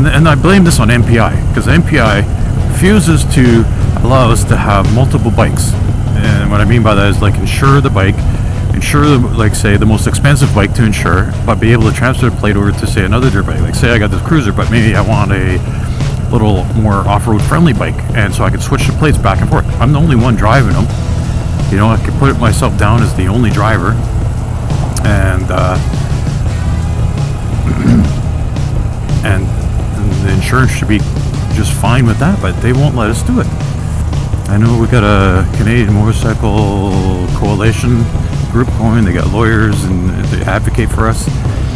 and I blame this on MPI, because MPI refuses to allow us to have multiple bikes. And what I mean by that is, like, insure the bike, like, say, the most expensive bike to insure, but be able to transfer the plate over to, say, another dirt bike. Like, say I got this cruiser, but maybe I want a little more off-road friendly bike, and so I could switch the plates back and forth. I'm the only one driving them. You know, I could put myself down as the only driver, and and the insurance should be just fine with that, but they won't let us do it. I know we got a Canadian Motorcycle Coalition group going. They got lawyers and they advocate for us.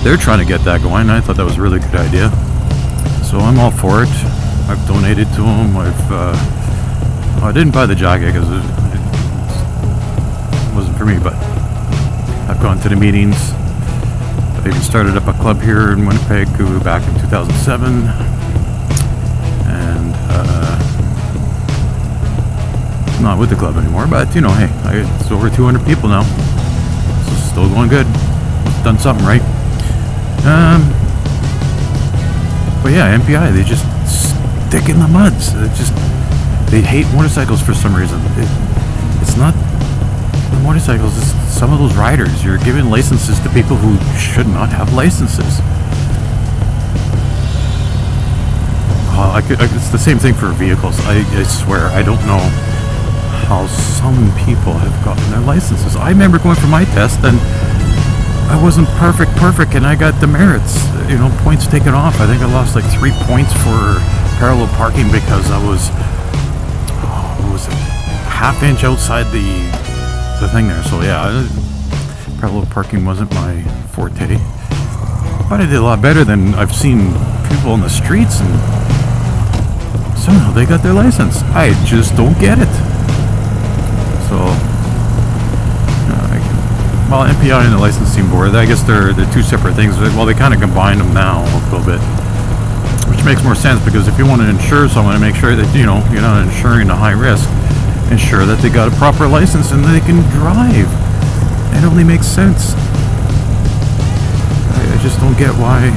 They're trying to get that going. I thought that was a really good idea, so I'm all for it. I've donated to them. I didn't buy the jacket because it wasn't for me, but I've gone to the meetings. I even started up a club here in Winnipeg back in 2007, and not with the club anymore, but you know, hey, it's over 200 people now, so it's still going good. Done something right. But yeah, MPI, they just stick in the muds. They hate motorcycles for some reason. It's not the motorcycles, it's some of those riders. You're giving licenses to people who should not have licenses. It's the same thing for vehicles. I swear, I don't know how some people have gotten their licenses. I remember going for my test, and I wasn't perfect, and I got demerits, you know, points taken off. I think I lost like 3 points for parallel parking because I was a half inch outside the thing there. So yeah, parallel parking wasn't my forte, but I did a lot better than I've seen people on the streets, and somehow they got their license. I just don't get it. So well, MPI and the licensing board, I guess they're two separate things. Well, they kind of combine them now a little bit, which makes more sense, because if you want to insure someone and make sure that, you know, you're not insuring a high risk, ensure that they got a proper license and they can drive. It only makes sense. I just don't get why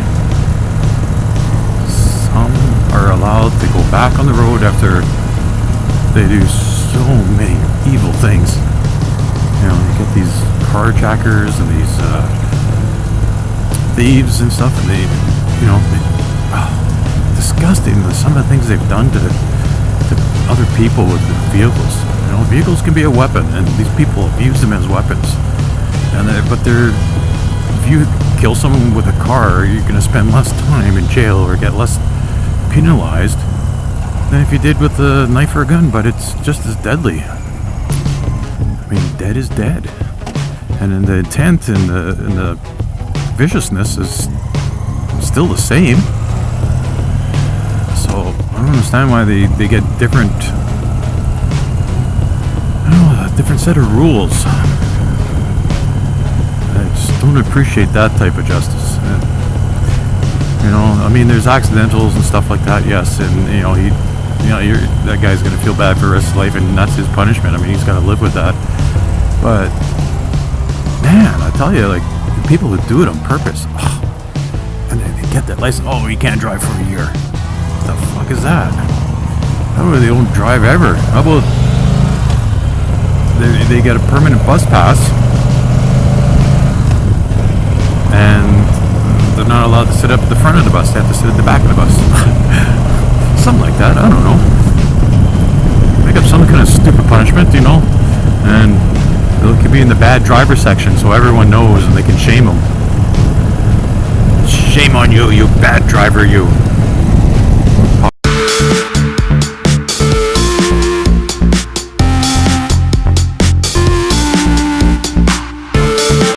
some are allowed to go back on the road after they do so many evil things. You know, you get these carjackers and these thieves and stuff, and disgusting. Some of the things they've done to other people with the vehicles. You know, vehicles can be a weapon, and these people abuse them as weapons. But if you kill someone with a car, you're going to spend less time in jail or get less penalized than if you did with a knife or a gun, but it's just as deadly. I mean, dead is dead. And in the intent and the viciousness is still the same. So I don't understand why they get different, I don't know, a different set of rules. I just don't appreciate that type of justice. You know, I mean, there's accidentals and stuff like that, yes, and that guy's gonna feel bad for the rest of his life, and that's his punishment. I mean, he's gotta live with that. But man, I tell you, like, the people who do it on purpose, and they get that license. Oh, you can't drive for a year. What the fuck is that? How about they don't drive ever? How about they get a permanent bus pass and they're not allowed to sit up at the front of the bus? They have to sit at the back of the bus. Something like that. I don't know. Make up some kind of stupid punishment, you know, and it could be in the bad driver section, so everyone knows and they can shame them. Shame on you, you bad driver, you.